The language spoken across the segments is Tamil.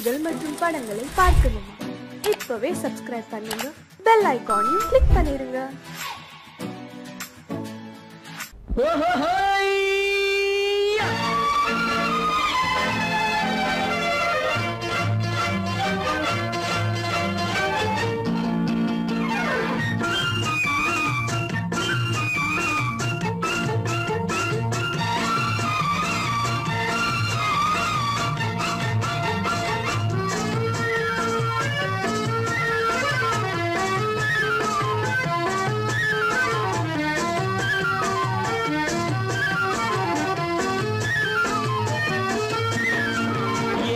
நிகழ்ச்சிகள் மற்றும் படங்களை பார்க்கணுமா? இப்பவே சப்ஸ்கிரைப் பண்ணுங்க, பெல் ஐகானையும் கிளிக் பண்ணிருங்க.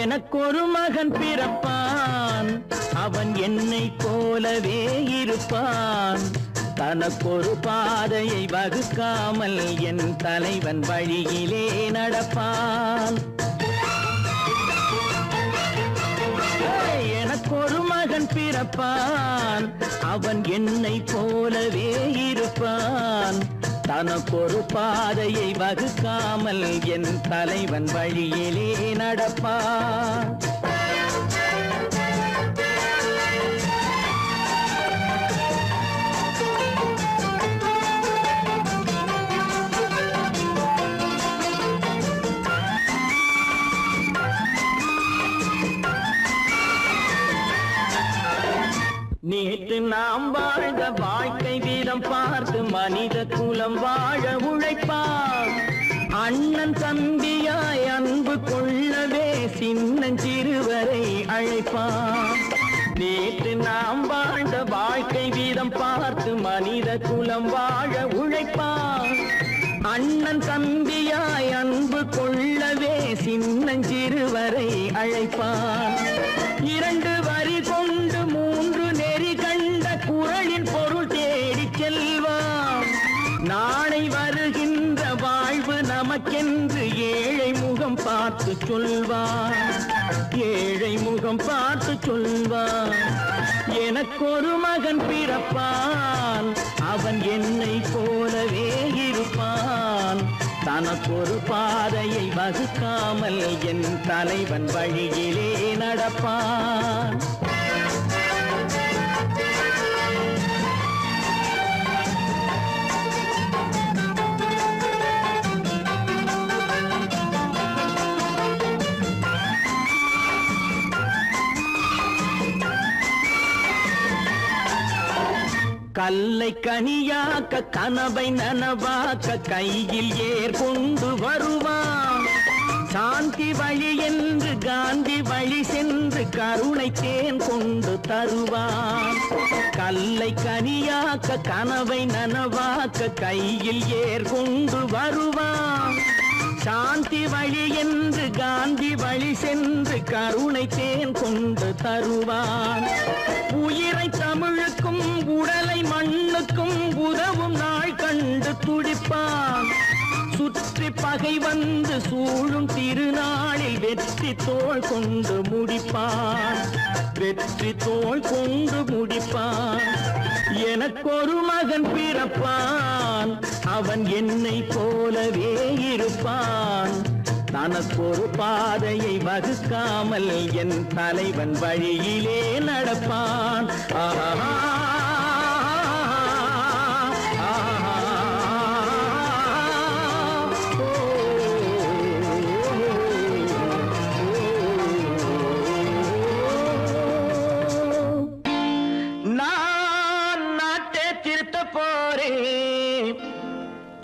எனக்கொரு மகன் பிறப்பான், அவன் என்னை போலவே இருப்பான். தனக்கொரு பாதையை வகுக்காமல் என் தலைவன் வழியிலே நடப்பான். எனக்கொரு மகன் பிறப்பான், அவன் என்னை போலவே இருப்பான். தனக்கொரு பாதையை வகுக்காமல் என் தலைவன் வழியிலே நடப்பான். நேற்று நாம் வாழ்ந்த வாழ்க்கை வீதம் பார்த்து மனித குலம் வாழ உழைப்பான். அண்ணன் தம்பியாய் அன்பு கொள்ளவே சின்னஞ்சிறுவரை அழைப்பான். நேற்று நாம் வாழ்ந்த வாழ்க்கை வீதம் பார்த்து மனித குலம் வாழ உழைப்பான். அண்ணன் தம்பியாய் அன்பு கொள்ளவே சின்னஞ்சிறுவரை அழைப்பான். இரண்டு வரி கொண்டு மூன்று நெறி கண்ட குறளின் பொருள் தேடி செல்வான். நாளை வருகின்ற வாழ்வு நமக்கென்று ஏழை முகம் பார்த்து சொல்வான். ஏழை முகம் பார்த்து சொல்வான். எனக்கொரு மகன் பிறப்பான், அவன் என்னை போலவே இருப்பான். தனக்கொரு பாதையை வகுக்காமல் என் தலைவன் வழியிலே நடப்பான். கல்லை கனியாக்க கனவை நனவாக்க கையில் ஏற்கொண்டு வருவான். சாந்தி வழி என்று காந்தி வழி சென்று கருணை தேன் கொண்டு தருவான். கல்லை கனியாக்க கனவை நனவாக்க கையில் ஏற்கொண்டு வருவான். சாந்தி வழி என்று காந்தி வழி சென்று கருணை தேன் கொண்டு தருவான். உயிரை தமிழுக்கும் உடலை மண்ணுக்கும் உதவும் நாள் கண்டு துடிப்பான். சுற்றி பகை வந்து சூழும் திருநாளில் வெற்றி தோள் கொண்டு முடிப்பான். வெற்றி தோள் கொண்டு முடிப்பான். எனக்கொரு மகன் பிறப்பான், அவன் என்னை போலவே இருப்பான். தனக்கொரு பாதையை வகுக்காமல் என் தலைவன் வழியிலே நடப்பான். ஆஹா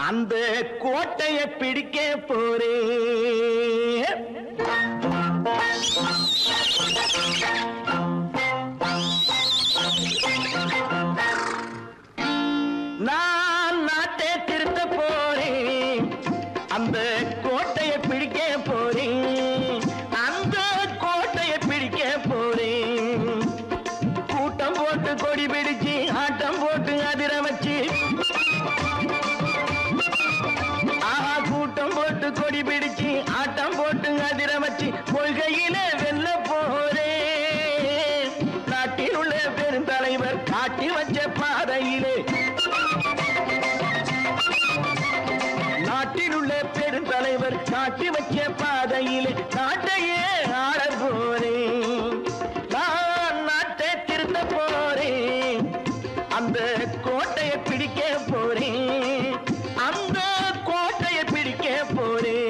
அந்த கோட்டையை பிடிக்க போறேன். நான் நாட்டை திருத்த போறேன். அந்த கோட்டையை பிடிக்க போறேன். அந்த கோட்டையை பிடிக்க போறேன். கூட்டம் போட்டு கொடி பிடிச்சு ஆட்டம் போட்டு அதிர வச்சு, கூட்டம் போட்டு கொடி பிடிச்சு ஆட்டம் போட்டு அதிர வச்சு கொள்கையிலே வெல்ல போறே. நாட்டில் உள்ள பெருந்தலைவர் காட்டி வச்ச பாதையிலே, நாட்டில் உள்ள பெருந்தலைவர் காட்டி வச்ச பாதையிலே நாட்டையே ஆள போறேன். அந்த கோட்டையை பிடிக்க போறேன், அந்த கோட்டையை பிடிக்க போறேன்.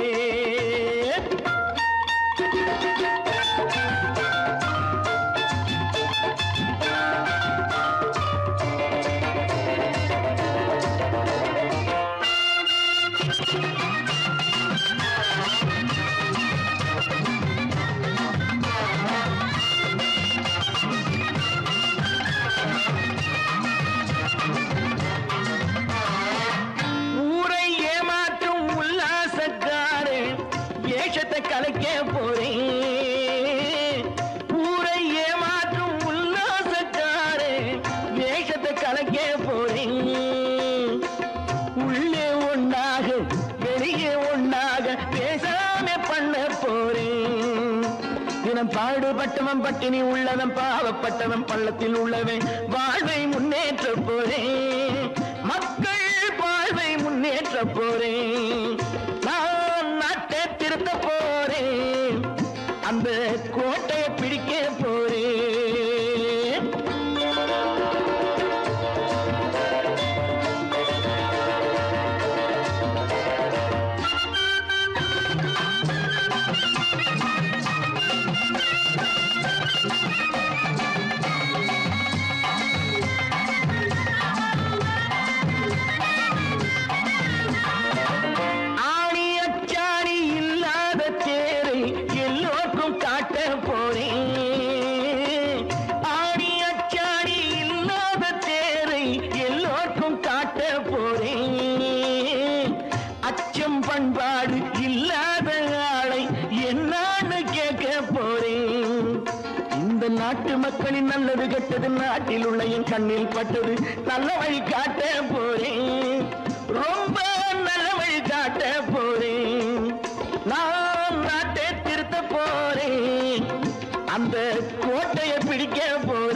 கலைக்க போறேன், ஊரை ஏமாற்றும் உல்லாசக்காரே வேஷத்தை கலைக்க போறேன். உள்ளே ஒன்றாக வெளியே ஒன்றாக பேசாம பண்ண போறேன். தினம் பாடுபட்டவன் பட்டினி உள்ளவன் பாவப்பட்டவன் பள்ளத்தில் உள்ளவன் வாழ்வை முன்னேற்ற போறேன், மக்கள் வாழ்வை முன்னேற்ற போறேன். நான் நாட்டை திருத்த போறேன், அந்த கோட்டையை பிடிக்க போறேன். பண்பாடு இல்லாத ஆளை என்னான்னு கேட்க போறேன். இந்த நாட்டு மக்களின் நல்லது கெட்டது நாட்டில் உள்ள என் கண்ணில் பட்டது நல்ல வழி காட்ட போறேன், ரொம்ப நல்ல வழி காட்ட போறேன். நான் நாட்டை திருத்த போறேன், அந்த கோட்டையை பிடிக்க போறேன்.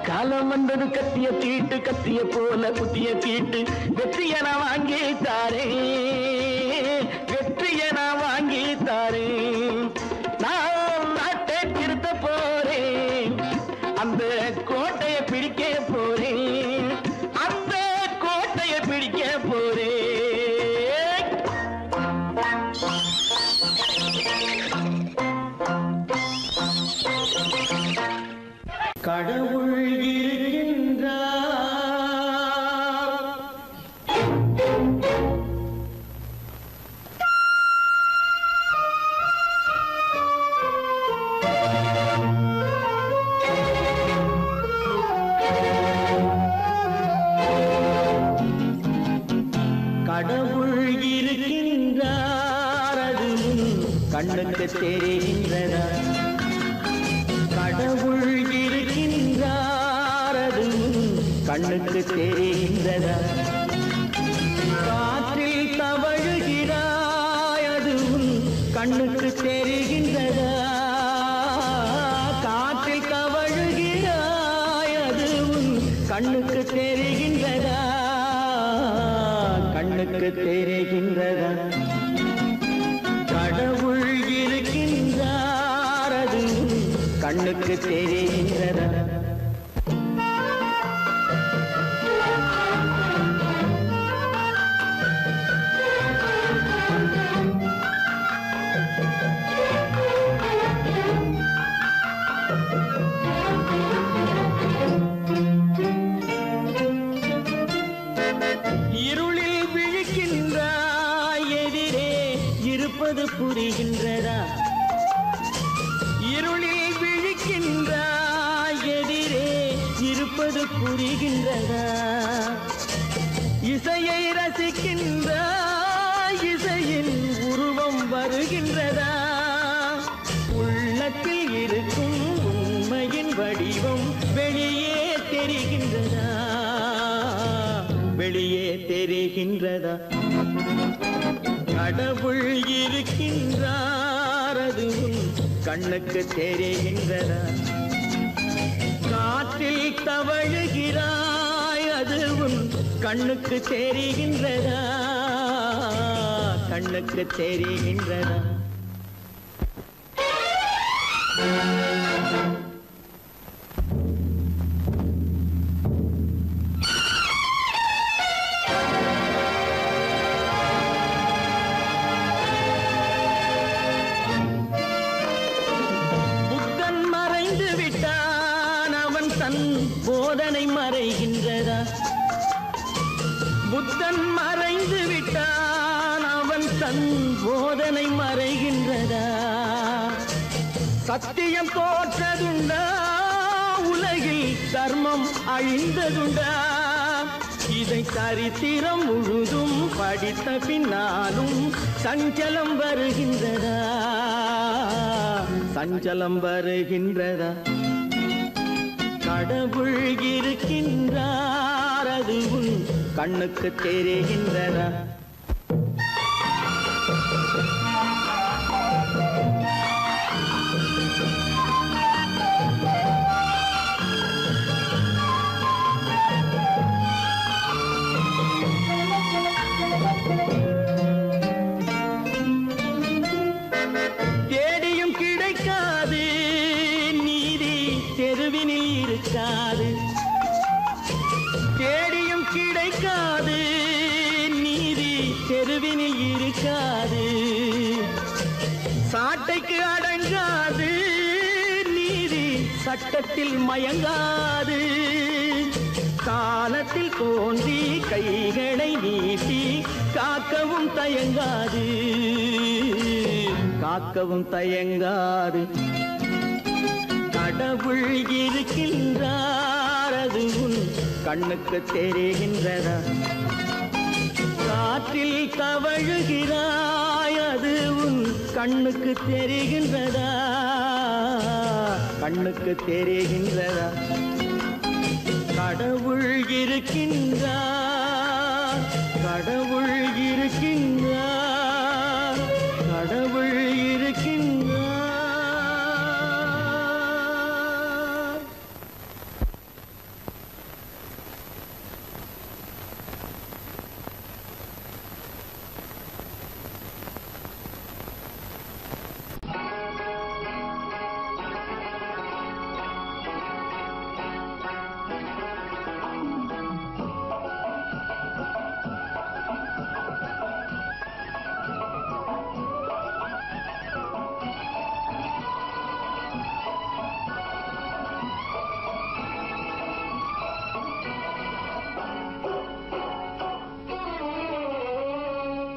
காலம் வந்தது கத்திய தீட்டு, கத்திய போல குத்திய தீட்டு, வெற்றிய நான் வாங்கி தாரேன், வெற்றிய நான் வாங்கி தாரேன். நான் நாட்டை திருத்த போறேன், அந்த கோட்டையை பிடிக்க போறேன், அந்த கோட்டையை பிடிக்க போறேன். கடவுள் இருக்கின்றார், கடவுள் இருக்கின்றார், அது கண்ணுக்கு தெரிகின்றதா? கடவுள் இருக்கின்றார், அது கண்ணுக்கு தெரிகின்றதா? காற்றில் தவழுகிறாய், அது கண்ணுக்கு தெரிகின்றதா? காற்றில் தவழுகிறாய், அது கண்ணுக்கு தெரிகின்றதா? கண்ணுக்கு தெரிகின்றதா? கடவுள் இருக்கின்றார், அது கண்ணுக்கு தெரிகின்றதா? இருளில் விழிக்கின்றாய், எதிரே இருப்பது புரிகின்றதா? இருளில் விழிக்கின்றாய், சொல்வது புரிகின்றதா? இசையை ரசிக்கின்ற இசையின் உருவம் வருகின்றதா? உள்ளத்தில் இருக்கும் உண்மையின் வடிவம் வெளியே தெரிகின்றதா? வெளியே தெரிகின்றதா? கடவுள் இருக்கின்றார், அதுவும் கண்ணுக்கு தெரிகின்றதா? காற்றில் தவழுகிறாய், அதுவும் கண்ணுக்கு தெரிகின்றதா? கண்ணுக்கு தெரிகின்றதா? போதனை மறைகின்றதா? புத்தன் மறைந்து விட்டான், அவன் தன் போதனை மறைகின்றதா? சத்தியம் தோற்றதுண்டா? உலகில் தர்மம் அழிந்ததுண்டா? இதை சரித்திரம் முழுதும் படித்த பின்னாலும் சஞ்சலம் வருகின்றதா? சஞ்சலம் வருகின்றதா? கடவுள் இருக்கின்றார், அதுவும் கண்ணுக்கு தெரிகின்றதா? தேடியும் கிடைக்காது நீதி, தெருவினில் இருக்காது. தேடியும் கிடைக்காது நீதி, தெருவினில் இருக்காது. சாட்டைக்கு அடங்காது நீதி, சட்டத்தில் மயங்காது. காலத்தில் தோன்றி கைகளை நீட்டி காக்கவும் தயங்காது, காக்கவும் தயங்காது. கடவுள் இருக்கின்றார், அது உன் கண்ணுக்கு தெரிகின்றதா? காற்றில் தவழுகிறாய், அது உன் கண்ணுக்கு தெரிகின்றதா? கண்ணுக்கு தெரிகின்றதா? கடவுள் இருக்கின்றார், கடவுள் இருக்கின்றார், கடவுள் இருக்கின்றார்.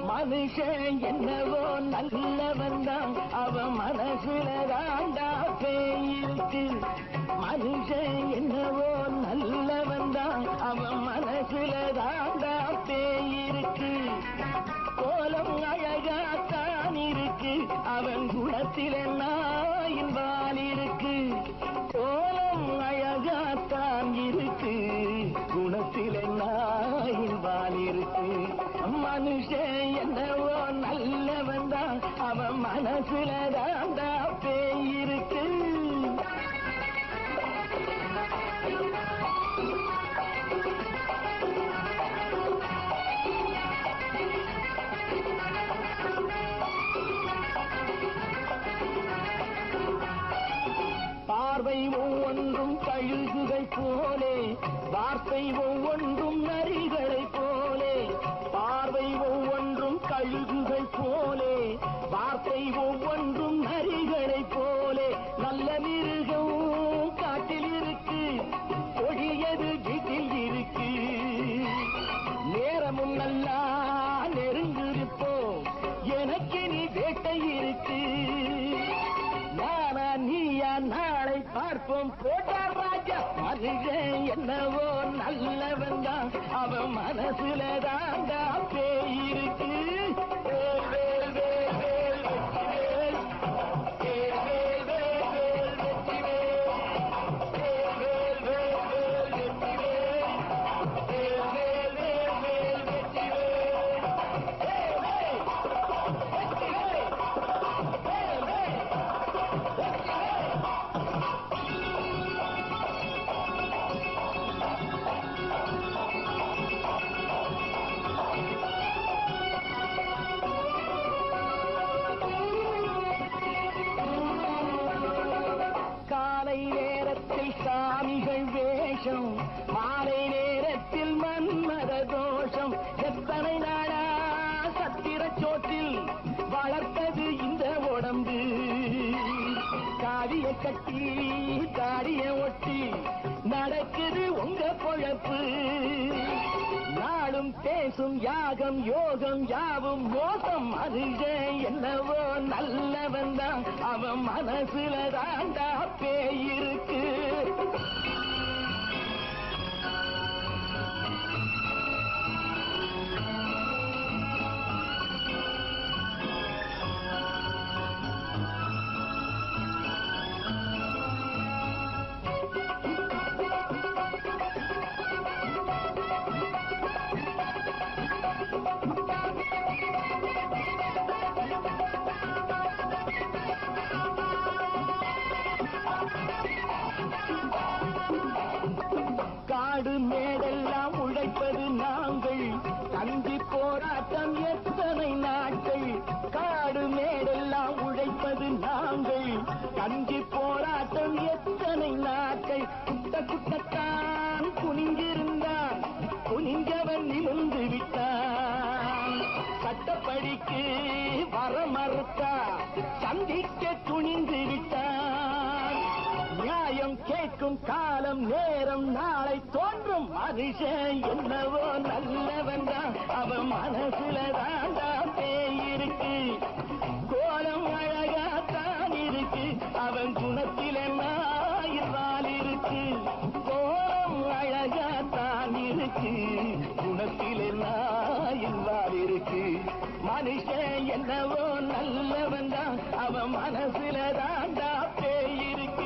மனுஷன் என்னவோ நல்லவன் தான், அவன் மனசுல தாண்டா பேயிருக்கு. மனுஷன் என்னவோ நல்லவன் தான், அவன் மனசுல தாண்டா பேயிருக்கு. கோலம் அழகாத்தான் இருக்கு, அவன் குணத்தில நாயின் வால் இருக்கு. கோலம் அழகாத்தான் இருக்கு, குணத்தில நாயின் வால் இருக்கு. மனுஷன் என்னவோ நல்லவன் தான், அவன் மனசுல தாண்டா பேயிருக்கு. பார்வை ஒவ்வொன்றும் கழுகுகை போலே, வார்த்தை ஒவ்வொன்றும் நரிகளை போலே. பார்வை ஒவ்வொன்றும் கழுகுகை போலே, வார்த்தை ஒவ்வொன்றும் நரிகளை போலே. நல்ல மிருகம் காட்டில் இருக்கு, கொடியது வீட்டில் இருக்கு. நேரமும் நல்லா நெருங்கிருப்போம், எனக்கு நீ வேட்டை இருக்கு. நானா நீயா நாளை பார்ப்போம். போட்டார் ராஜா. மனுஷன் என்னவோ நல்லவன் தான் அவன் மனசுல தாண்டா பேய் இருக்கு. சாமிகள் வேஷம் மாலை நேரத்தில் மன்மத தோஷம் எத்தனை நாளா சத்திர சோற்றில் வளர்த்தது இந்த உடம்பு காவிய கட்டி தாடிய ஒட்டி நடக்குது உங்க பொழப்பு நாளும் பேசும் யாகம் யோகம் யாவும் மோசம் மனுஷன் என்னவோ நல்லவன் தான் அவன் மனசுல தாண்டா பேய் இருக்கு. காடு மேடெல்லாம் உழைப்பது நாங்கள் தந்தி போராட்டம் எத்தனை நாட்கள் காடு மேடெல்லாம் உழைப்பது நாங்கள் தந்தி போராட்டம் எத்தனை நாட்கள் குட்ட குட்டத்தான் குனிஞ்சிருந்தான் குனிஞ்சவன் நிமிர்ந்து விட்டான் சட்டப்படிக்கு வர மறுத்தா சந்திக்க துணிந்து விட்டான் நியாயம் கேட்கும் காலம் நேரம் நாளை தோன்றும் மனுஷன் என்னவோ நல்லவன் தான் அவன் மனசுல தாண்டா பேய் இருக்கு கோலம் அழகாத்தான் இருக்கு அவன் குணத்தில நாயிரால் இருக்கு கோலம் அழகாத்தான் இருக்கு குணத்தில நாயிரால் இருக்கு மனுஷன் என்னவோ நல்லவன் தான் அவன் மனசுல தாண்டா பேய் இருக்கு.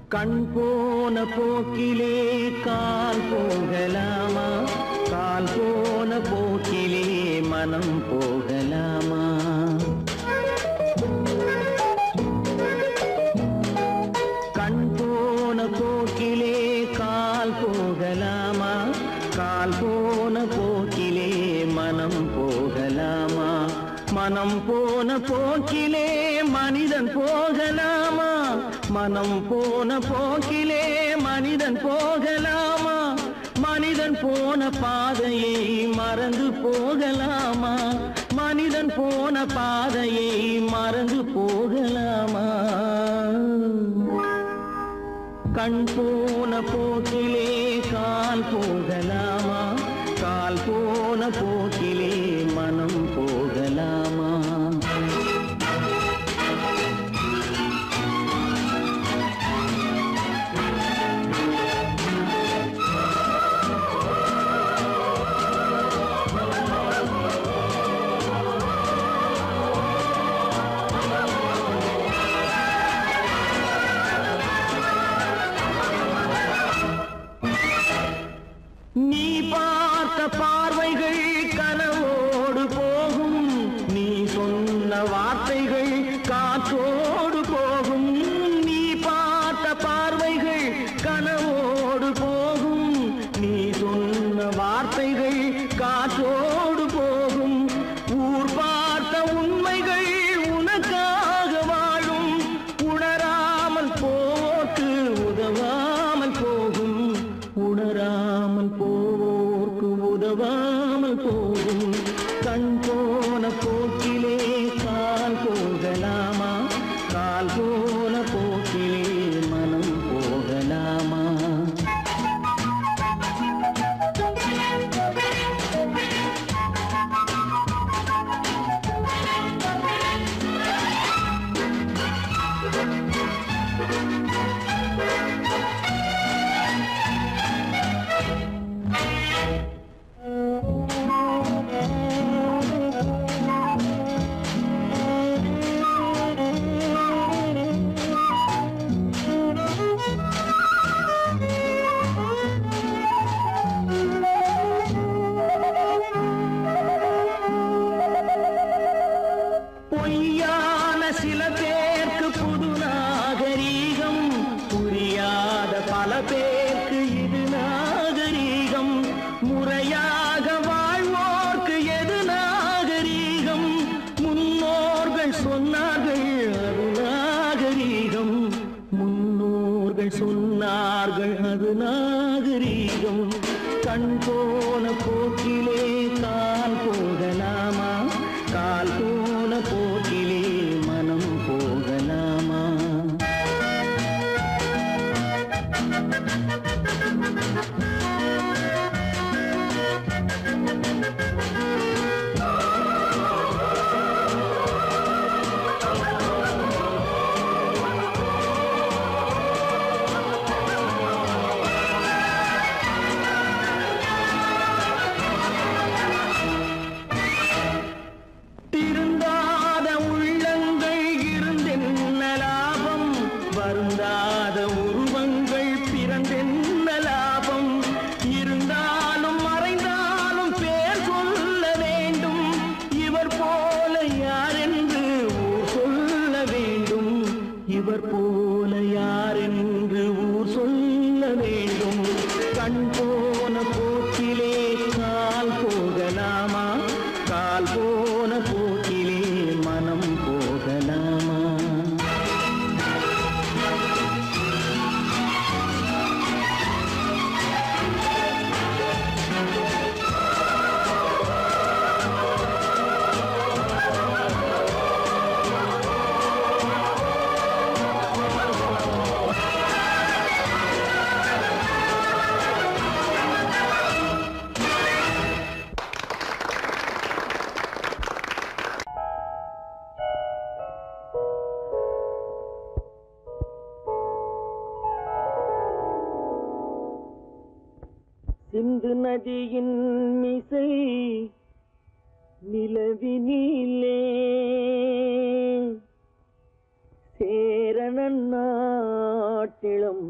கண் போன போக்கிலே கால் போகலாமா கால் போன போக்கிலே மனம் போகலாமா கண் போன போக்கிலே கால் போகலாமா கால் போன போக்கிலே மனம் போகலாமா மனம் போன போக்கிலே மனிதன் போகலாமா மனம் போன போக்கிலே மனிதன் போகலாமா மனிதன் போன பாதையை மறந்து போகலாமா மனிதன் போன பாதையை மறந்து போகலாமா கண் போன போக்கிலே கால் போகலாமா கால் போன போக்கிலே மனம் போகலாமா வார்த்தைகள் காற்றோடு போகும், நீ பார்த்த பார்வைகள் கனவோடு போகும். நீ சொன்ன வார்த்தைகள் காற்றோடு போகும், ஊர் பார்த்த உண்மைகள் உனக்காக வாழும். உணராமல் போக்கு உதவாமல் போகும், உணராமல் போக்கு உதவாமல் போகும். கண் போன போக்கிலே கால் போகலாமா, கால் போன போக்கிலே மனம் போகலாமா? பொய்யான சில பேருக்கு புது நாகரீகம், புரியாத பல பேருக்கு இது நாகரீகம். முறையாக வாழ்வோர்க்கு எது நாகரீகம்? முன்னோர்கள் சொன்னார்கள் அது நாகரீகம், முன்னோர்கள் சொன்னார்கள் அது நாகரீகம். கண் போன போக்கிலே கால் போகலாமா, கால் போன போக்கிலே மனம் போகலாமா? திருந்தாத உள்ளங்கள் இருந்தென்ன லாபம், வருந்தாத உருவங்கள் பிறந்தென்ன லாபம்? இருந்தாலும் மறைந்தாலும் பேர் சொல்ல வேண்டும், இவர் போல யாரென்று ஊர் சொல்ல வேண்டும், இவர் போல யாரென்று ஊர் சொல்ல வேண்டும். கண் போன போக்கிலே கால் போகலாமா, கால் போன போக்கிலே மனம் போகலாமா? சிந்து நதியின் மிசை நிலவினிலே சேரணன் நாட்டிளம்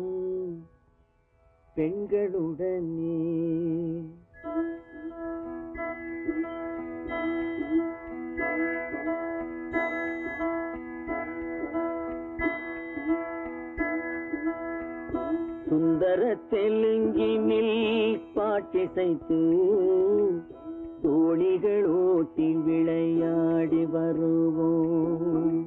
பெண்களுடனே சுந்தர தெலுங்கினில் பாட்டிசைத்து தோணிகள் ஓட்டி விளையாடி வருவோம்.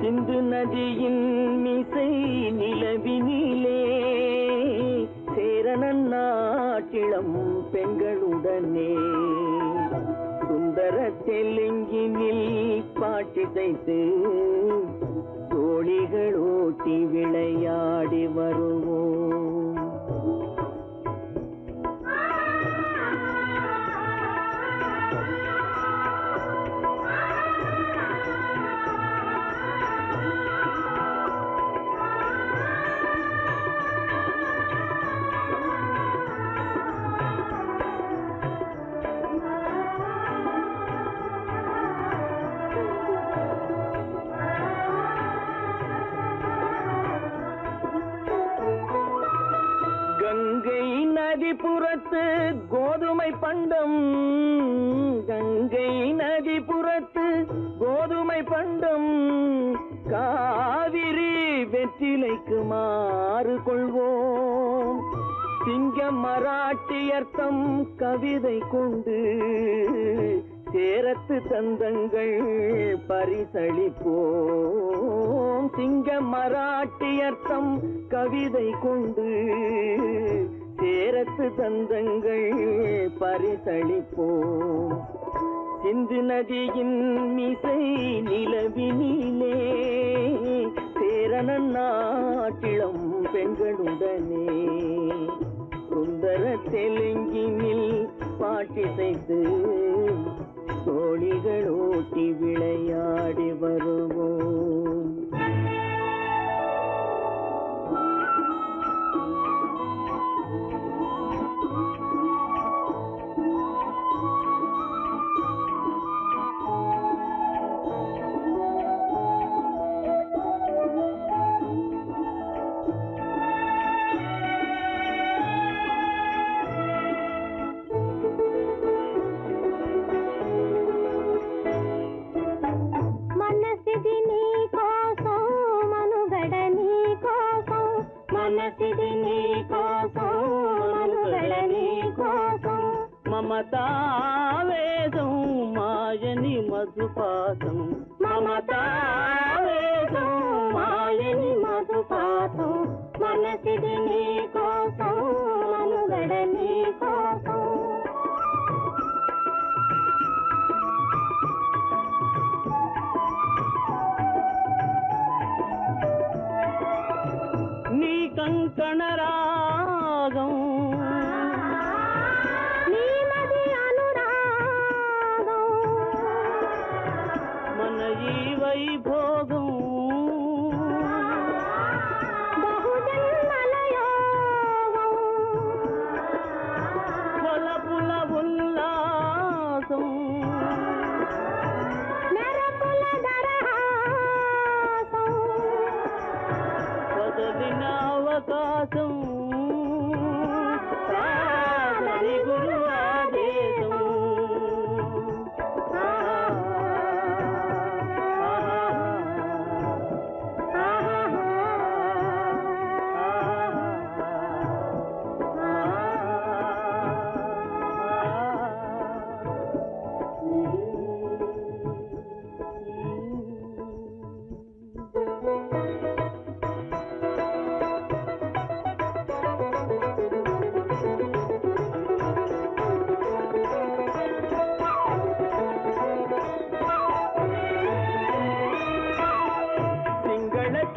சிந்து நதியின் மிசை நிலவினிலே சேரணன் நாட்டிளம் பெண்களுடனே சுந்தர தெலுங்கினில் பாட்டிசைத்து தோணிகள் ஓட்டி விளையாடி வருவோம். புறத்து கோதுமை பண்டம், கங்கை நதி புறத்து கோதுமை பண்டம், காவிரி வெற்றிலைக்கு மாறு கொள்வோம். சிங்கம் மராட்டியர்த்தம் கவிதை கொண்டு சேரத்து தந்தங்கள் பரிசளிப்போம். சிங்கம் மராட்டியர்த்தம் கவிதை கொண்டு சேரத்து தந்தங்கள் பரிசளிப்போம். சிந்து நதியின் மிசை நிலவினிலே சேரணன் நாட்டிளம் பெண்களுடனே சுந்தர தெலுங்கினில் பாட்டிசைத்து தோழிகள் ஓட்டி விளையாடி வருவோம். మమతావేదం మాయని మధుపాతం, మమతావేదం మాయని మధుపాతం, మనసిది నీ కోసం మనుగడ నీ కోసం. నీ కంకణ రాగం వైభోగం బహుజన్మలయోగం కొలపుల ఉల్లాసం మెరపుల దరహాసం వదలిన అవకాశం సాగని గురు ఆదేశం.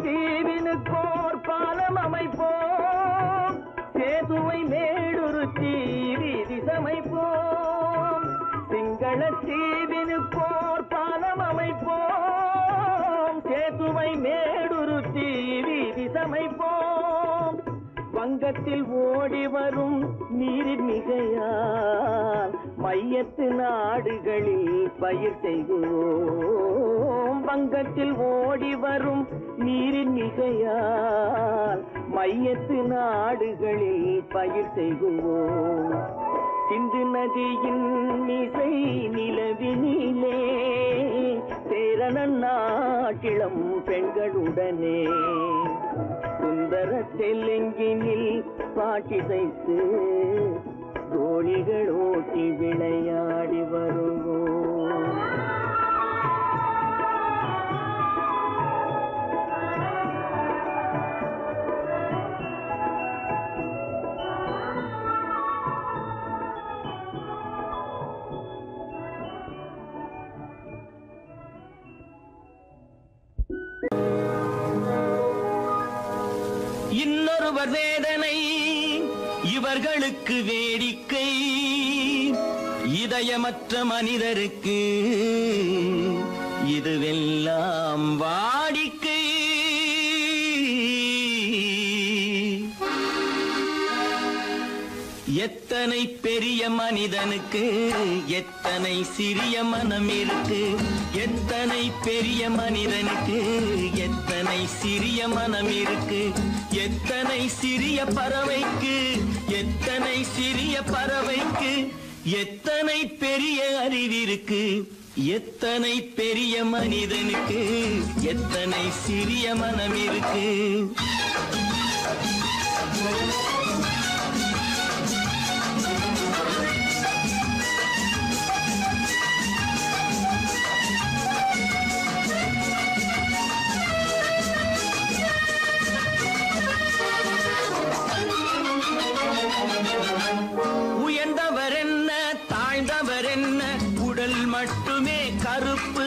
தீவினுக்கோர் பாலம் அமைப்போம், சேதுவை மேடுருத்தி வீதி சமைப்போம். சிங்கள தீவினுக்கோர் பாலம் அமைப்போம், சேதுவை மேடுருத்தி வீதி சமைப்போம். வங்கத்தில் ஓடி வரும் நீரின் மிகையால் மையத்து நாடுகளில் பயிர் செய்வோம். வங்கத்தில் ஓடி வரும் நீரின் மிகையால் மையத்து நாடுகளில் பயிர் செய்வோம். சிந்து நதியின் மிசை நிலவினிலே சேரணன் நாட்டிளம் பெண்களுடனே சுந்தர தெலுங்கினில் பாட்டிசைத்து தோழிகள் ஓட்டி விளையாடி வருவோம். இன்னொருவர் வேதனை இவர்களுக்கு வேடிக்கை, இதயமற்ற மனிதருக்கு இதுவெல்லாம் வாடிக்கை. எத்தனை எத்தனை பெரிய மனிதனுக்கு எத்தனை சிறிய மனம் இருக்கு. எத்தனை பெரிய மனிதனுக்கு எத்தனை சிறிய மனம் இருக்கு. எத்தனை சிறிய பறவைக்கு எத்தனை சிறிய பறவைக்கு எத்தனை பெரிய அறிவிருக்கு. எத்தனை பெரிய மனிதனுக்கு எத்தனை சிறிய மனம் இருக்கு. உயர்ந்தவர் என்ன தாழ்ந்தவர் என்ன உடல் மட்டுமே கருப்பு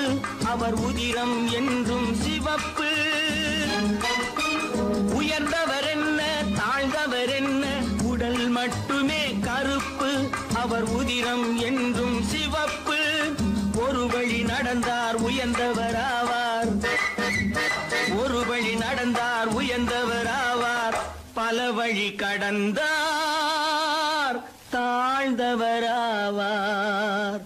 அவர் உதிரம் என்றும் சிவப்பு. உயர்ந்தவர் என்ன தாழ்ந்தவர் என்ன உடல் மட்டுமே கருப்பு அவர் உதிரம் என்றும் சிவப்பு. ஒரு வழி நடந்தார் உயர்ந்தவர் ஆவார். ஒரு வழி நடந்தார் உயர்ந்தவர் ஆவார். பல வழி கடந்தார் தாழ்ந்தவர் ஆவார்.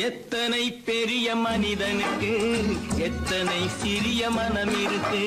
எத்தனை பெரிய மனிதனுக்கு எத்தனை சிறிய மனம் இருக்கு.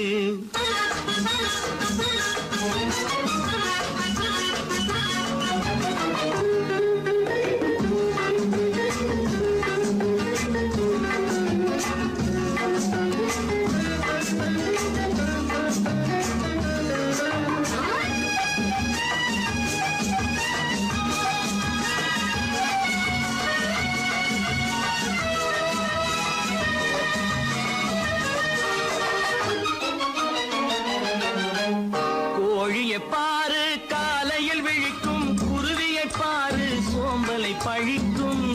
பாரு காலையில் விழிக்கும் குருவியை பாரு சோம்பலை பழிக்கும்.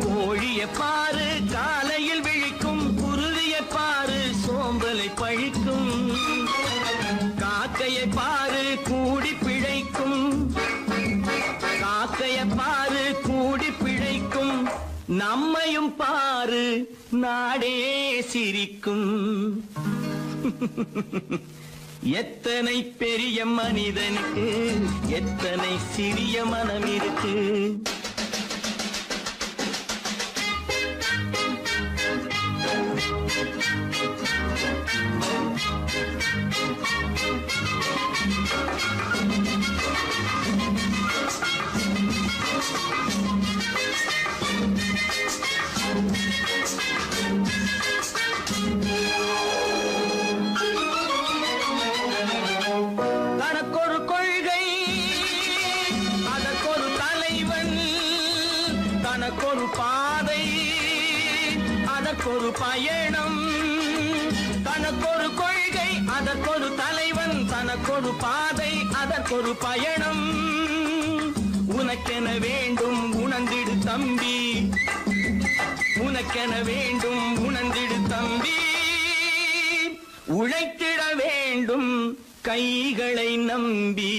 கோழியை பாரு காலையில் விழிக்கும் குருவியை பாரு சோம்பலை பழிக்கும். காக்கையை பாரு கூடி பிழைக்கும். காக்கையை பாரு கூடி பிழைக்கும். நம்மையும் பாரு நாடே சிரிக்கும். எத்தனை பெரிய மனிதனுக்கு எத்தனை சிறிய மனம் இருக்கு. தனக்கொரு கொள்கை அதற்கொரு தலைவன். தனக்கொரு பாதை அதற்கொரு பயணம். தனக்கொரு கொள்கை அதற்கொரு தலைவன். தனக்கொரு பாதை அதற்கொரு பயணம். உனக்கென வேண்டும் உணர்ந்திடு தம்பி. உனக்கென வேண்டும் உணர்ந்திடு தம்பி. உழைத்திட வேண்டும் கைகளை நம்பி.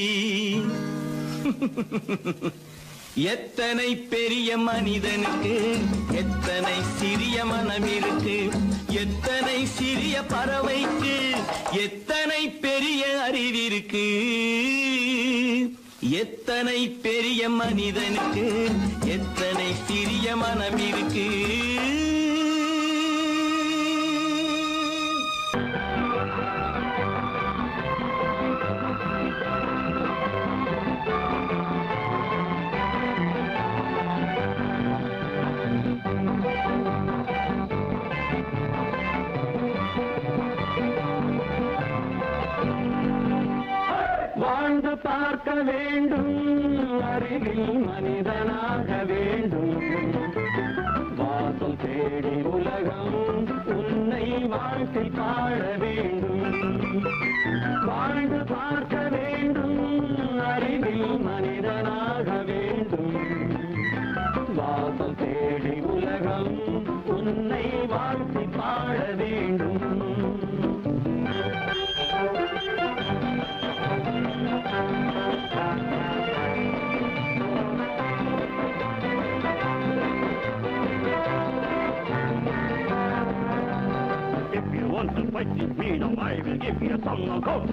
எத்தனை பெரிய மனிதனுக்கு எத்தனை சிறிய மனம் இருக்கு. எத்தனை சிறிய பறவைக்கு எத்தனை பெரிய அறிவிருக்கு. எத்தனை பெரிய மனிதனுக்கு எத்தனை சிறிய மனம் இருக்கு. வாழ்ந்து பார்க்க வேண்டும் அறிவில் மனிதனாக வேண்டும். வாசம் தேடி உலகம் உன்னை வாழ்க்கை பாட வேண்டும். வாழ்ந்து பார்க்க வேண்டும் அறிவில் மனிதனாக வேண்டும். வாசம் தேடி உலகம் உன்னை வாழ்க்கை பாட வேண்டும். If you want to fight with me, now I will give you a song of hope.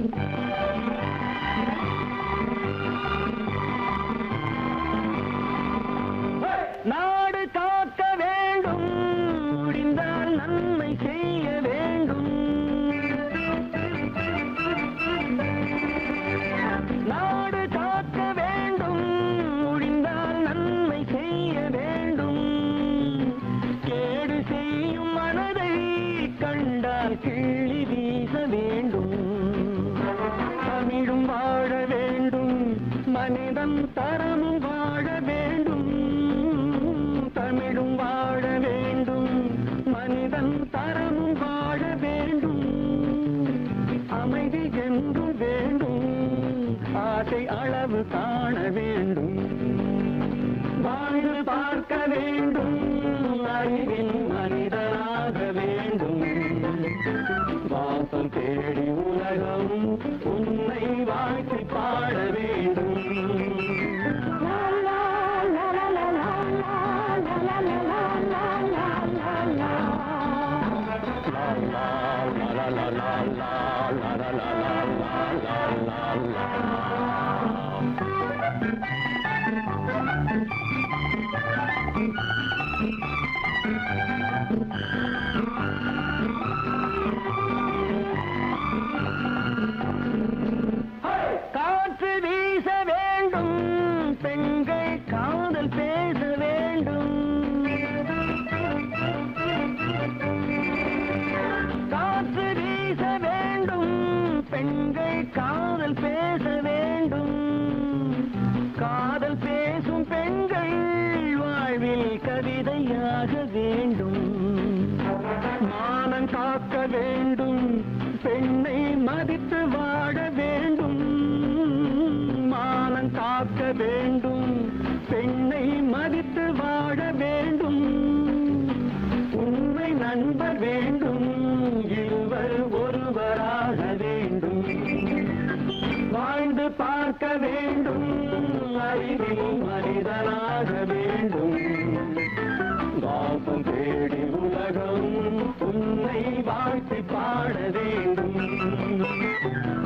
பார்க்க வேண்டும் அறிவின் மனிதனாக வேண்டும் வாசம் தேடி உலகம் உன்னை வாழ்த்தி பாட வேண்டும் காற்று வீச வேண்டும் பெண்கள் காதல் பேச வேண்டும் காற்று வீச வேண்டும் பெண்கள் காதல் பேச வேண்டும் காதல் பேசும் பெண்கள் வாழ்வில் கவிதையாக வேண்டும் மானம் காக்க வேண்டும் பெண்ணை மதித்து வாழ வேண்டும் மானம் காக்க வேண்டும் பெண்ணை மதித்து வாழ வேண்டும் உண்மை நண்பர் வேண்டும் இருவர் ஒருவராக வேண்டும் வாழ்ந்து பார்க்க வேண்டும் அறிவில் மனிதனாக வேண்டும் வாசம் தேடி உலகம் உன்னை வாழ்த்தி பாட வேண்டும்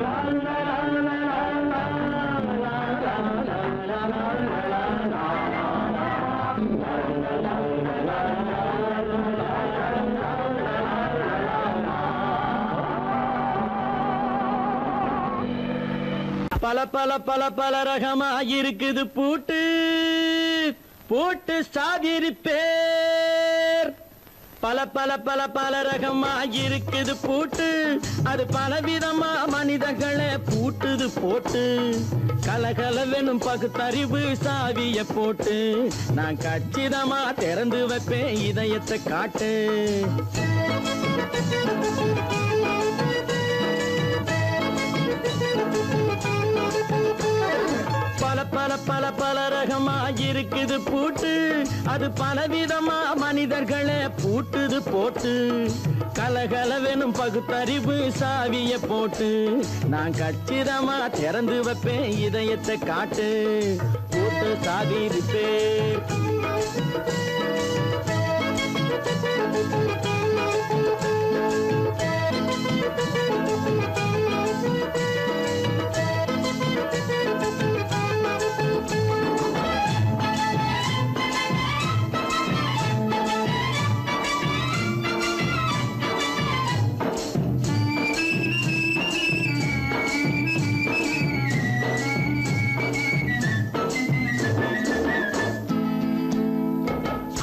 லா லா லா லா லா லா லா லா லா பல பல பல பல ரகமா இருக்குது பூட்டு பூட்டு சாதிரி பேர் பல பல பல பல ரகமா இருக்குது பூட்டு அது பலவிதமா மனிதர்களை பூட்டுது போட்டு கலகலவெனும் பகுத்தறிவு சாவிய போட்டு நான் கச்சிதமா திறந்து வைப்பேன் இதயத்தை காட்டு பல பல பல பல ரகமா இருக்குது பூட்டு அது பலவிதமா மனிதர்களை பூட்டுது போட்டு கலகலவெனும் பகுத்தறிவு சாவிய போட்டு நான் கச்சிதமா திறந்து வைப்பேன் இதயத்தை காட்டு பூட்டு சாவி இருப்பேன்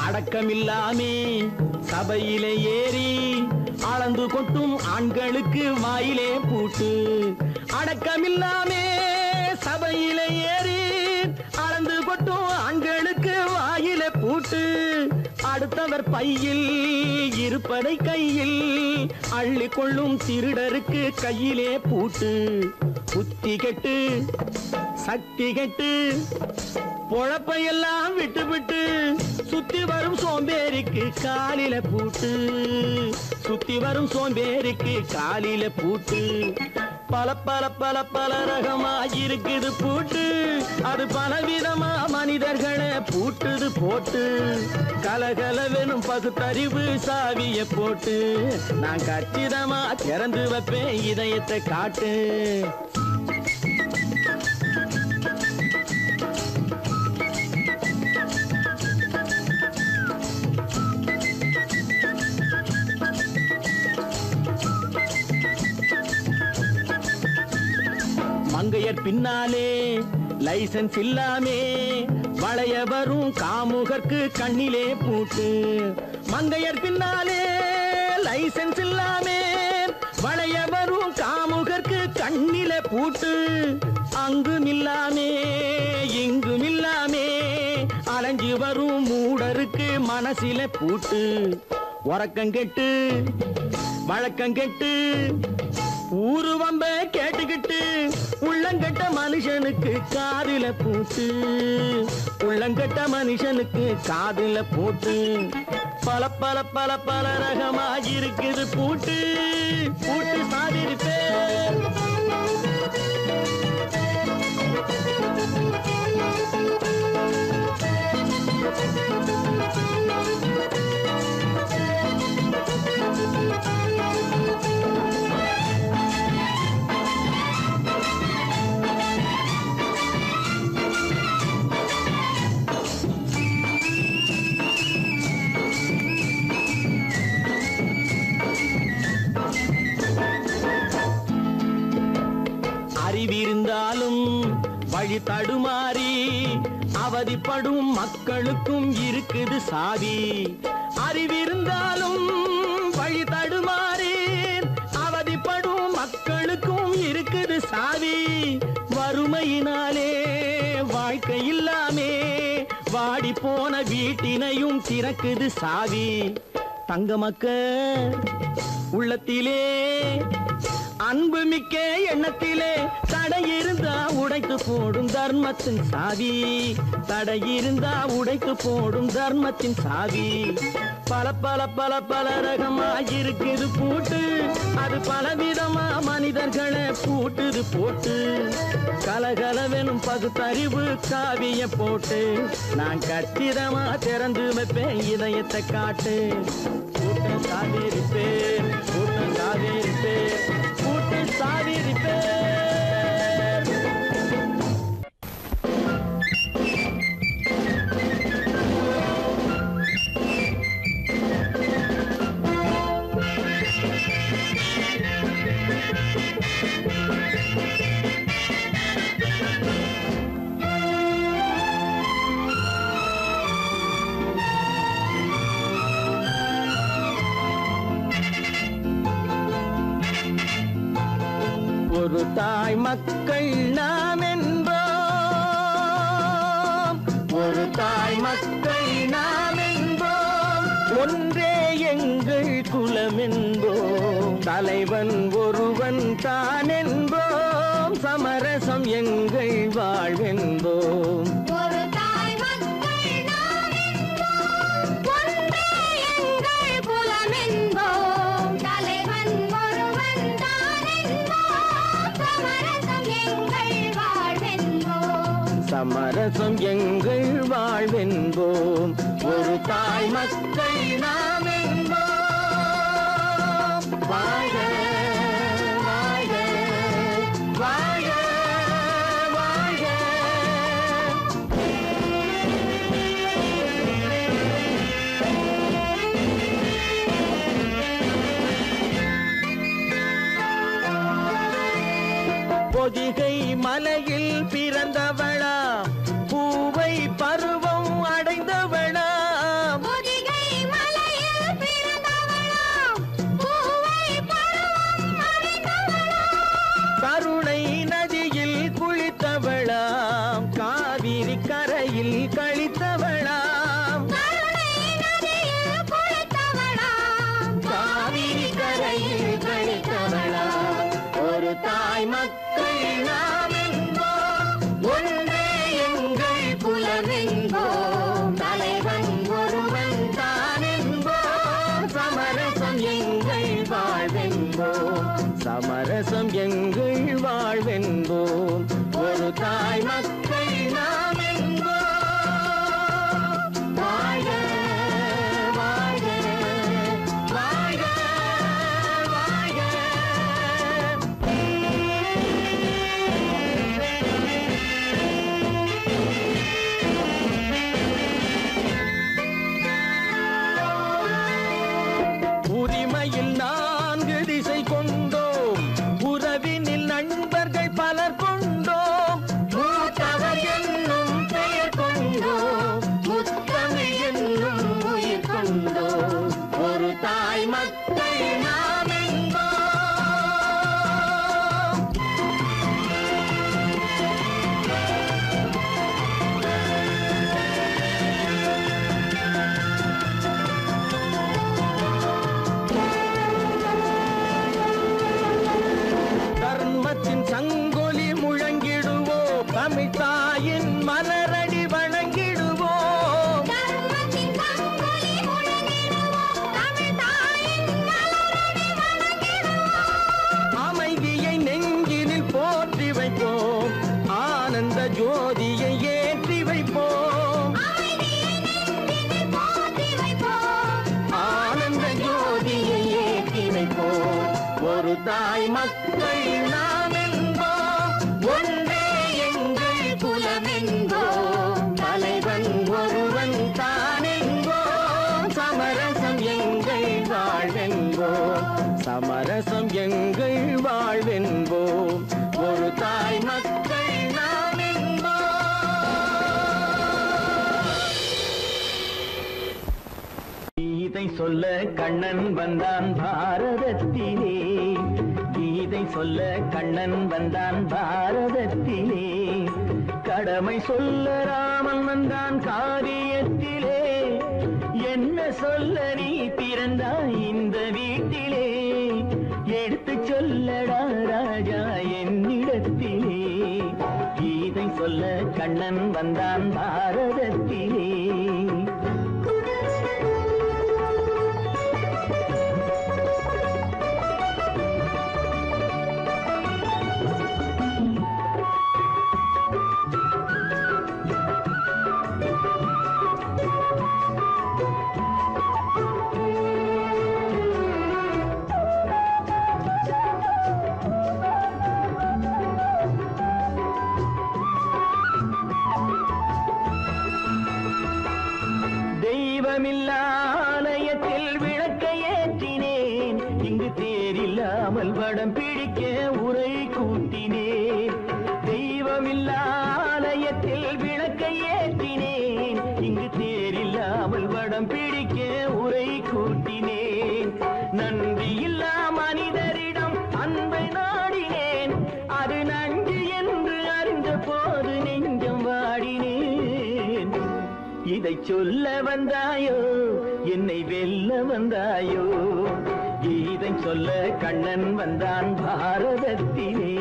அடக்கமில்லாமே சபையிலே ஏறி அளந்து கொட்டும் ஆண்களுக்கு வாயிலே பூட்டு அடக்கமில்லாமே சபையிலே ஏறி அளந்து கொட்டும் ஆண்களுக்கு வாயிலே பூட்டு அடுத்தவர் பையில் இருப்பதை கையில் அள்ளி கொள்ளும் திருடருக்கு கையிலே பூட்டு புத்தி கெட்டு சக்தி கெட்டு பொழப்பையெல்லாம் விட்டு விட்டு சுத்தி வரும் சோம்பேறிக்கு காலில பூட்டு சுத்தி வரும் சோம்பேறிக்கு காலில பூட்டு பல பல பல பல ரகமா இருக்குது பூட்டு அது பலவிதமா மனிதர்களை பூட்டுது போட்டு கலகலவெனும் பகுத்தறிவு சாவிய போட்டு நான் கச்சிதமா திறந்து வைப்பேன் இதயத்தை காட்டு மங்கையர் பின்னாலே லைசன்ஸ் இல்லாமே வளைய வரும் காமுகர்க்கு கண்ணிலே பூட்டு மங்கையர் பின்னாலே லைசன்ஸ் இல்லாமே வளைய வரும் காமுகர்க்கு கண்ணிலே பூட்டு அங்கும் இல்லாமே இங்கும் இல்லாமே அலைஞ்சு வரும் மூடருக்கு மனசிலே பூட்டு உறக்கம் கெட்டு வழக்கம் கெட்டு ஊரு வம்ப கேட்டுக்கிட்டு உள்ளங்கட்ட மனுஷனுக்கு காதில பூட்டு, உள்ளங்கட்ட மனுஷனுக்கு காதில பூட்டு. பல பல பல பல ரகமாயிருக்குது பூட்டு, பூட்டு சாதிருப்பே. அறிவிருந்தாலும் வழி தடுமாறி அவதிப்படும் மக்களுக்கும் இருக்குது சாதி. அறிவிருந்தாலும் வழி தடுமாறி அவதிப்படும் மக்களுக்கும் இருக்குது சாதி. வறுமையினாலே வாழ்க்கை இல்லாமே வாடி போன வீட்டினையும் திறக்குது சாதி. தங்க மக்க உள்ளத்திலே அன்பு மிக்க எண்ணத்திலே தடையிருந்தா உடைத்து போடும் தர்மத்தின் சாவி, தடையிருந்தா உடைத்து போடும் தர்மத்தின் சாவி. பல பல பல பல ரகமாயிருக்குது பூட்டு, அது பலவிதமா மனிதர்களை பூட்டுது போட்டு. கலகலவெனும் பகுத்தறிவு காவிய போட்டு நான் கச்சிதமா திறந்து வைப்பேன் இதயத்தை காட்டு. கூட்டம் சாதிருப்பேன், கூட்டம் சாதிருப்பேன், கூட்டம் சாதிருப்பேன். ஒரு தாய் மக்கள் நாம் என்போம், ஒரு தாய் மக்கள் நாம் என்போம், ஒன்றே எங்கள் குலம் என்போம், தலைவன் ஒருவன் தான் என்போம், சமரசம் எங்கள் வாழ்வென்போம். சமரசம் எங்கள் வாழ்வென்போம், ஒரு தாய் மக்கள் நாம் என்போம். வாழ்க வாழ்க வாழ்க வாழ்க. பொதிகை மலையில் பிறந்தவளா, பூவை பருவம் அடைந்தவளா, பொதிகை மலையில் பிறந்தவளா, பூவை பருவம் அடைந்தவளா, கருணை நதியில் குளித்தவளா, காவிரி கரையில் கழித்தவளா, கருணை நதியில் குளித்தவளா, காவிரி கரையில் கழித்தவளா. ஒரு தாய் மக்கள் நாம் என்போம், ஒன்றே எங்கள் குலம் என்போம், தலைவன் ஒருவன் தான் என்போம், சமரசம் எங்கள் வாழ்வென்போம், சமரசம் எங்கள் வாழ்வென்போம். ஒரு தாய் மக்கள் நாம் என்போம். வாழ்க வாழ்க வாழ்க வாழ்க. உரிமையில் 4 திசை கொண்டோம், உறவினில் நண்பர்கள் பலர் கொண்டோம், மூத்தவர் என்னும் பெயர் கொண்டோம், முத்தமிழ் என்னும் உயிர் கொண்டோம், ஒரு தாய் மக்கள் நாம் என்போம். ஒரு தாய் மக்கள் நாம் என்போம், ஒன்றே எங்கள் குலம் என்போம், தலைவன் ஒருவன் தான் என்போம், சமரசம் எங்கள் வாழ்வென்போம், சமரசம் எங்கள் வாழ்வென்போம், ஒரு தாய் மக்கள் நாம் கீதை சொல்ல கண்ணன் வந்தான் பாரதத்திலே, கீதை சொல்ல கண்ணன் வந்தான் பாரதத்திலே, கடமை சொல்ல ராமன் வந்தான் காரியத்திலே, என்ன சொல்ல நீ பிறந்தாய் இந்த வீட்டிலே, எடுத்து சொல்லடா ராஜா என்னிடத்திலே, கீதை சொல்ல கண்ணன் வந்தான் பாரதத்திலே. ஆலயத்தில் விளக்கை ஏற்றினேன், இங்கு தேரில்லாமல் வடம் பிடிக்க உரை கூட்டினேன், தெய்வமில்லா ஆலயத்தில் விளக்கை ஏற்றினேன், இங்கு தேரில்லாமல் வடம் பிடிக்க உரை கூட்டினேன், நன்றியில்லா மனிதரிடம் அன்பை நாடினேன், அது நன்றி என்று அறிந்த போது நெஞ்சம் வாடினேன், இதை சொல்ல வந்தாயோ என்னை வெல்ல வந்தாயோ, கீதை சொல்ல கண்ணன் வந்தான் பாரதத்திலே.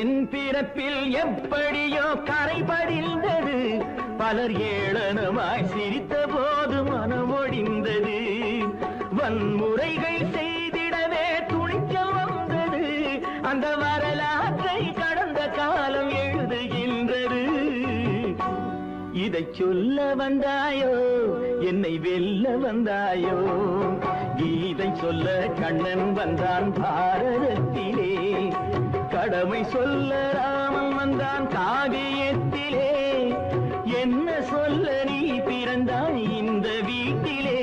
என் பிறப்பில் எப்படியோ கரை படிந்தது, பலர் ஏளனமாய் சிரித்த போது மனமொழிந்தது, வன்முறைகள் செய்திடவே துணிச்சல் வந்தது, அந்த வரலாற்றை கடந்த காலம் எழுதுகின்றது, இதை சொல்ல வந்தாயோ என்னை வெல்ல வந்தாயோ, கீதை சொல்ல கண்ணன் வந்தான் பாரதத்திலே, கடமை சொல்ல ராமன் வந்தான் காவியத்திலே, என்ன சொல்ல நீ பிறந்தாய் இந்த வீட்டிலே,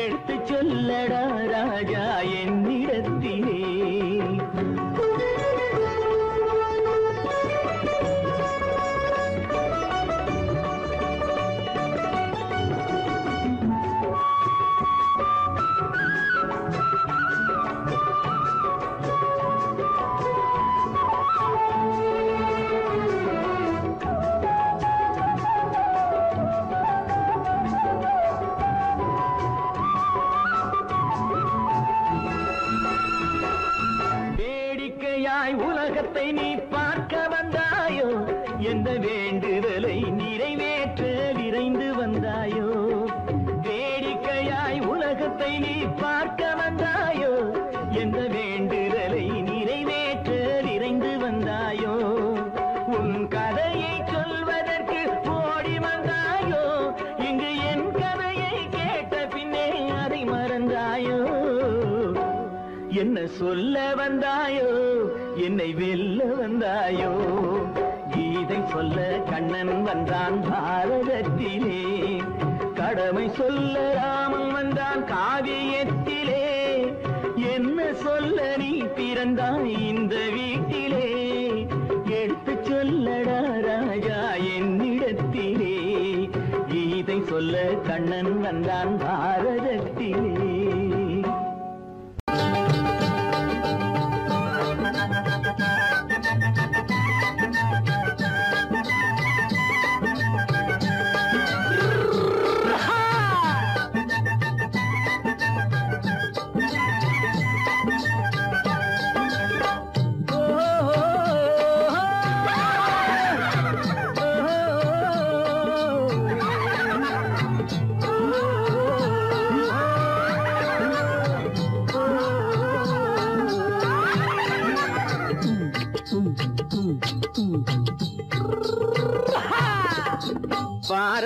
எடுத்து சொல்லடா ராஜா என்னிடத்திலே. உலகத்தை நீ பார்க்க வந்தாயோ, எந்த வேண்டுதலை நிறைவேற்ற விரைந்து வந்தாயோ, வேடிக்கையாய் உலகத்தை நீ பார்க்க வந்தாயோ, எந்த வேண்டுதலை நிறைவேற்ற விரைந்து வந்தாயோ, உன் கதையை சொல்வதற்கு ஓடி வந்தாயோ, இங்கு என் கதையை கேட்ட பின்னே அதை மறந்தாயோ, என்ன சொல்ல வந்தாயோ என்னை வெல்ல வந்தாயோ, கீதை சொல்ல கண்ணன் வந்தான் பாரதத்திலே, கடமை சொல்ல ராமன் வந்தான் காவியத்திலே, என்ன சொல்ல நீ பிறந்தாய் இந்த வீட்டிலே, எடுத்து சொல்லடா ராஜா என்னிடத்திலே, கீதை சொல்ல கண்ணன் வந்தான் பாரதத்திலே.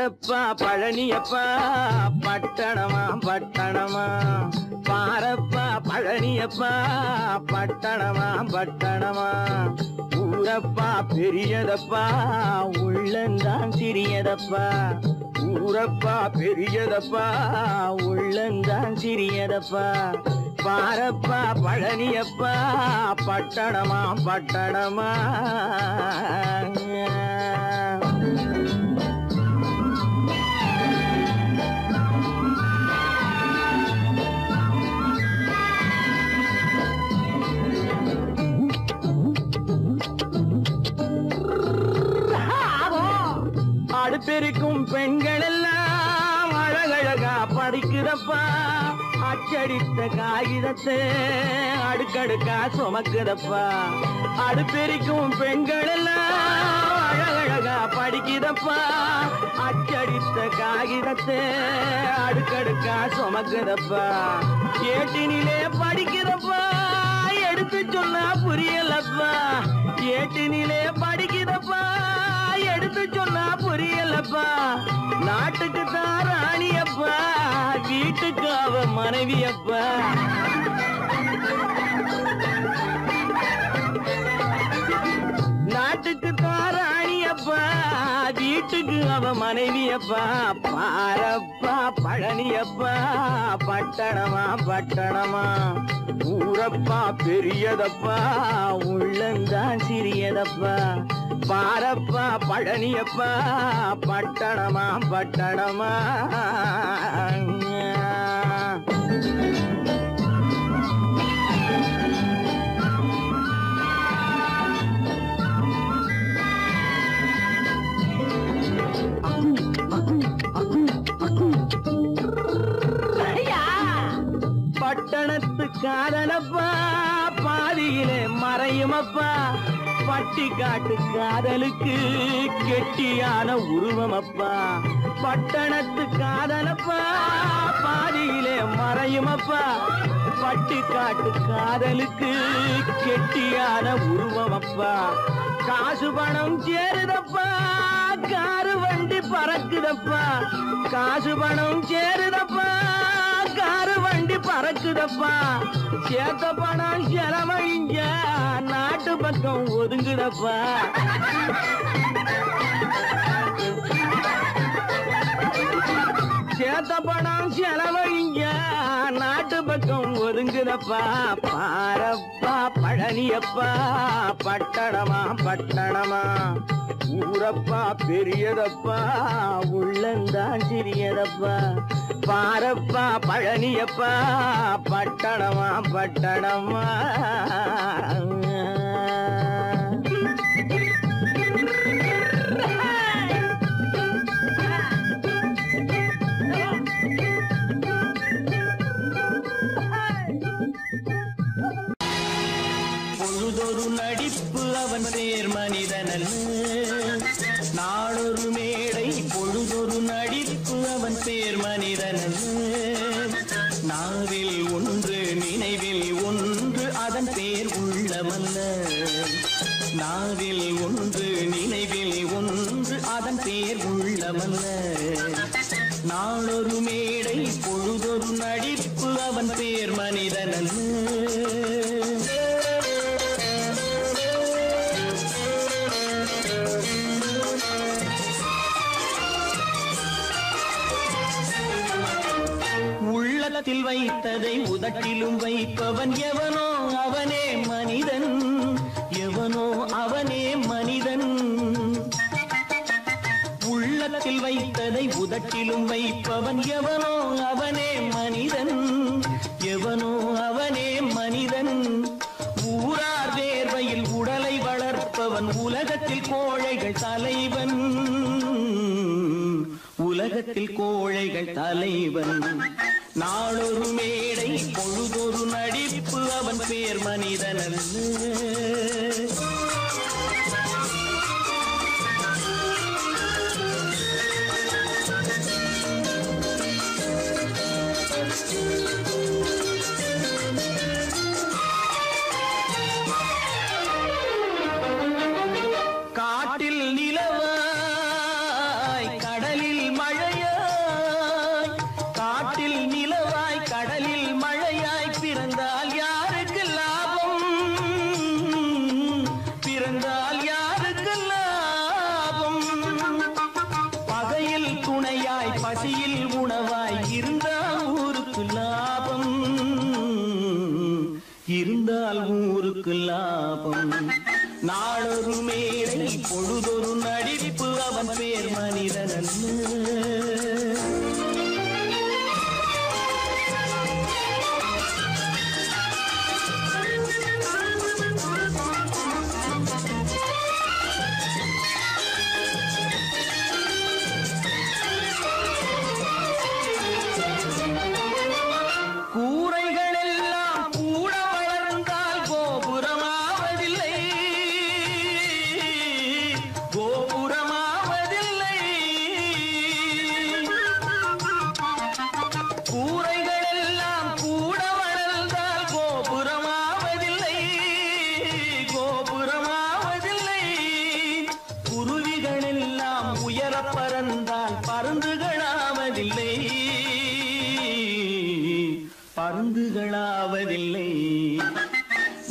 பாரப்பா பழனியப்பா பட்டணமா பட்டணமா பாரப்பா பழனியப்பா பட்டணமா பட்டணமா ஊரப்பா பெரியதப்பா உள்ளந்தான் சிறியதப்பா ஊரப்பா பெரியதப்பா உள்ளந்தான் சிறியதப்பா பாரப்பா பழனியப்பா பட்டணமா பட்டணமா அடுப்பெருக்கும் பெண்கள் எல்லாம் அழகழகா படிக்குதப்பா அச்சடித்த காகிதத்தை அடுக்கடுக்கா சுமக்குதப்பா அடுப்பெருக்கும் பெண்கள் எல்லாம் அழகழகா படிக்குதப்பா அச்சடித்த காகிதத்தை அடுக்கடுக்கா சுமக்குதப்பா ஏட்டினிலே படிக்குதப்பா எடுத்து சொன்னா புரியலப்பா ஏட்டினிலே படிக்குதப்பா எடுத்து சொன்னா புரியலப்பா நாட்டுக்கு தான் ராணியப்பா வீட்டுக்கு அவ மனைவியப்பா நாட்டுக்கு தான் ராணியப்பா வீட்டுக்கு அவ மனைவியப்பா பாரப்பா பழனியப்பா பட்டணமா பட்டணமா ஊரப்பா பெரியதப்பா உள்ளந்தான் சிறியதப்பா பாரப்பா பழனியப்பா பட்டணமா பட்டணமா பட்டணத்து காதலப்பா பாதியிலே மறையுமப்பா பட்டி காட்டு காதலுக்கு கெட்டியான உருவமப்பா பட்டணத்து காதலப்பா பாதியிலே மறையுமப்பா பட்டி காட்டு காதலுக்கு கெட்டியான உருவமப்பா காசு பணம் சேருதப்பா காரு வண்டி பறக்குதப்பா காசு பணம் சேருதப்பா காரு வண்டி பறக்குதப்பா சேத்த பணம் செலவழிஞ்ச நாட்டு பக்கம் ஒதுங்குதப்பா சேத்த பணம் செலவழிஞ்ச நாட்டு பக்கம் ஒதுங்குதப்பா பாரப்பா பழனியப்பா பட்டணமா பட்டணமா ஊரப்பா பெரியதப்பா உள்ளந்தான் சிறியதப்பா பாரப்பா பழனியப்பா பட்டணமா பட்டணமா பொழுதொரு நடிப்பு அவன் பேர் மனிதனல்ல நாளொரு மேடை பொழுதொரு நடிப்பு அவன் பேர் மனிதனல்ல நாவில் ஒன்று நினைவில் ஒன்று அதன் பேர் உள்ளமல்ல நாவில் ஒன்று நினைவில் ஒன்று அதன் பேர் உள்ளமல்ல நாளொரு மேடை பொழுதொரு நடிப்பு அவன் பேர் மனிதனல்ல உள்ளத்தில் வைத்ததை உதட்டிலும் வைப்பவன் எவனோ அவனே மனிதன் எவனோ அவனே மனிதன் உள்ளத்தில் வைத்ததை உதட்டிலும் வைப்பவன் எவனோ அவனே மனிதன் எவனோ அவனே மனிதன் ஊரார் வேர்வையில் உடலை வளர்ப்பவன் உலகத்தில் கோழைகள் தலைவன் உலகத்தில் கோழைகள் தலைவன் நாளொரு மேடை பொழுதொரு நடிப்பு அவன் பேர் மனிதனல்ல காட்டில் நிலவாய் கடலில் ஊருக்கு லாபம். நாளொரு மேடை பொழுதொரு நடிப்பு அவன் பேர் மனிதன் பறந்தால் பருந்துகளாவதில்லை, பருந்துகளாவதில்லை.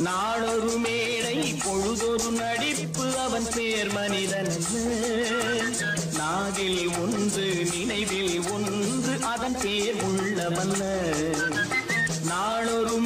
நாளொரு மேடை பொழுதொரு நடிப்பு அவன் பேர் மனிதன். நாவில் ஒன்று நினைவில் ஒன்று அதன் பேர் உள்ளவன். நாளொரு